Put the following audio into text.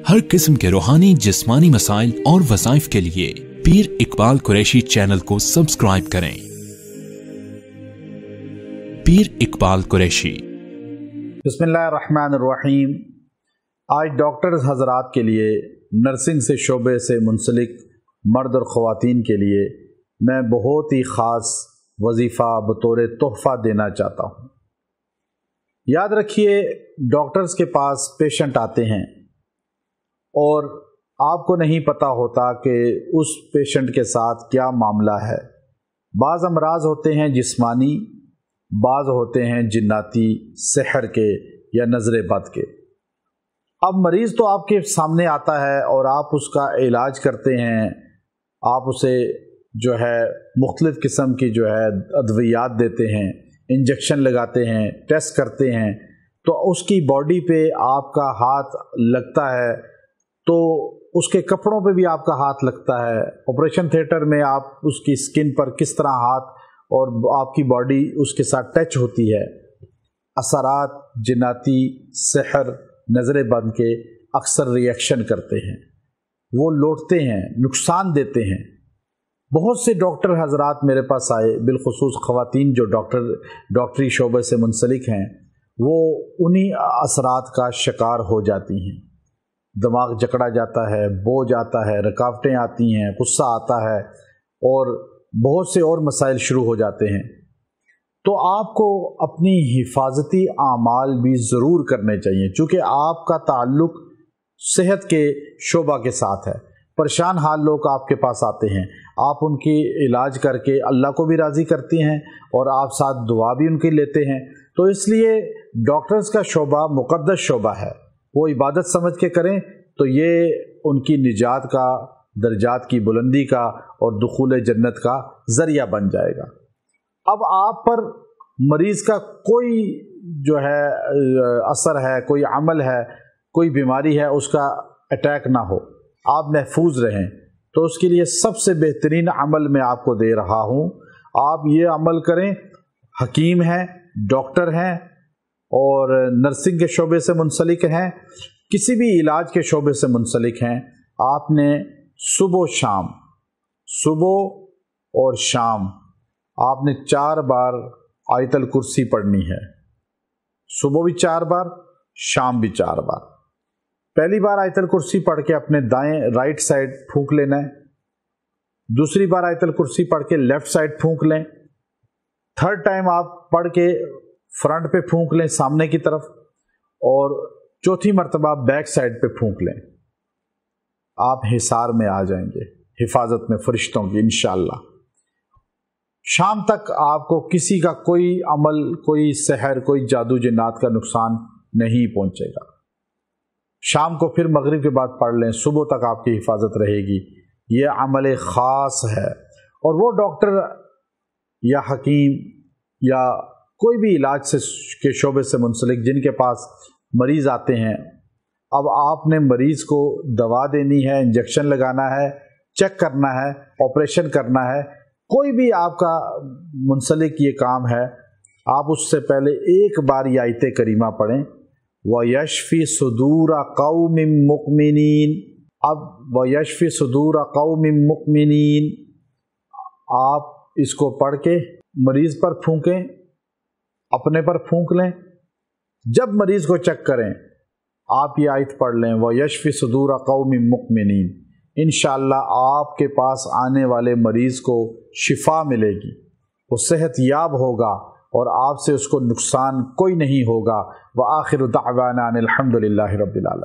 हर किस्म के रूहानी जिस्मानी मसाइल और वज़ाइफ के लिए पीर इकबाल कुरैशी चैनल को सब्सक्राइब करें। पीर इकबाल कुरैशी। बिस्मिल्लाहिर्रहमानिर्रहीम। आज डॉक्टर्स हजरात के लिए, नर्सिंग से शोबे से मुंसलिक मर्द और ख़वातीन के लिए मैं बहुत ही ख़ास वजीफ़ा बतौर तोहफ़ा देना चाहता हूँ। याद रखिए, डॉक्टर्स के पास पेशेंट आते हैं और आपको नहीं पता होता कि उस पेशेंट के साथ क्या मामला है। बाज़ अमराज होते हैं जिस्मानी, बाज़ होते हैं जिन्नाती, सहर के या नज़र बद के। अब मरीज़ तो आपके सामने आता है और आप उसका इलाज करते हैं, आप उसे जो है मुख्तलिफ़ किस्म की जो है अद्वियात देते हैं, इंजेक्शन लगाते हैं, टेस्ट करते हैं, तो उसकी बॉडी पे आपका हाथ लगता है, तो उसके कपड़ों पे भी आपका हाथ लगता है। ऑपरेशन थिएटर में आप उसकी स्किन पर किस तरह हाथ और आपकी बॉडी उसके साथ टच होती है। असरात जिन्नाती, सहर, नज़र बद के अक्सर रिएक्शन करते हैं, वो लौटते हैं, नुकसान देते हैं। बहुत से डॉक्टर हजरात मेरे पास आए, बिलखुसूस ख़वातीन जो डॉक्टरी शोबे से मुंसलिक हैं, वो उन्हीं असरात का शिकार हो जाती हैं। दिमाग जकड़ा जाता है, बोझ आता है, रुकावटें आती हैं, गुस्सा आता है और बहुत से और मसाइल शुरू हो जाते हैं। तो आपको अपनी हिफाजती आमाल भी ज़रूर करने चाहिए, चूँकि आपका ताल्लुक़ सेहत के शोबा के साथ है। परेशान हाल लोग आपके पास आते हैं, आप उनकी इलाज करके अल्लाह को भी राज़ी करती हैं और आप साथ दुआ भी उनकी लेते हैं। तो इसलिए डॉक्टर्स का शोबा मुक़द्दस शोबा है, वो इबादत समझ के करें तो ये उनकी निजात का, दर्जात की बुलंदी का और दुखूल जन्नत का ज़रिया बन जाएगा। अब आप पर मरीज़ का कोई जो है असर है, कोई अमल है, कोई बीमारी है, उसका अटैक ना हो, आप महफूज रहें, तो उसके लिए सबसे बेहतरीन अमल मैं आपको दे रहा हूँ। आप ये अमल करें। हकीम हैं, डॉक्टर हैं और नर्सिंग के शोबे से मुंसलिक हैं, किसी भी इलाज के शोबे से मुंसलिक हैं, आपने सुबह और शाम आपने 4 बार आयतल कुर्सी पढ़नी है। सुबह भी 4 बार, शाम भी 4 बार। पहली बार आयतल कुर्सी पढ़ के अपने राइट साइड फूंक लेना है। दूसरी बार आयतल कुर्सी पढ़ के लेफ्ट साइड फूंक लें। थर्ड टाइम आप पढ़ के फ्रंट पे फूंक लें, सामने की तरफ, और चौथी मर्तबा बैक साइड पे फूंक लें। आप हिसार में आ जाएंगे, हिफाजत में फरिश्तों की इंशाअल्लाह। शाम तक आपको किसी का कोई अमल, कोई सहर, कोई जादू जिन्नात का नुकसान नहीं पहुंचेगा। शाम को फिर मगरिब के बाद पढ़ लें, सुबह तक आपकी हिफाजत रहेगी। ये अमल ख़ास है और वो डॉक्टर या हकीम या कोई भी इलाज से के शोबे से मुंसलिक जिनके पास मरीज़ आते हैं, अब आपने मरीज़ को दवा देनी है, इंजेक्शन लगाना है, चेक करना है, ऑपरेशन करना है, कोई भी आपका मुंसलिक ये काम है, आप उससे पहले एक बार ये आयत करीमा पढ़ें, वयशफ़ी सुदूर क़ौमिन मुमिनीन। अब वयशफ़ी सुदूर क़ौमिन मुमिनीन, आप इसको पढ़ के मरीज़ पर फूंकें, अपने पर फूंक लें। जब मरीज़ को चेक करें, आप ये आयत पढ़ लें, वयशफ़ी सुदूर क़ौमिन मुमिनीन। इंशाअल्लाह आपके पास आने वाले मरीज़ को शिफा मिलेगी, वो सेहत याब होगा और आपसे उसको नुकसान कोई नहीं होगा। व आखिरु दअवाना अनिल हम्दुलिल्लाहि रब्बिल आलमीन।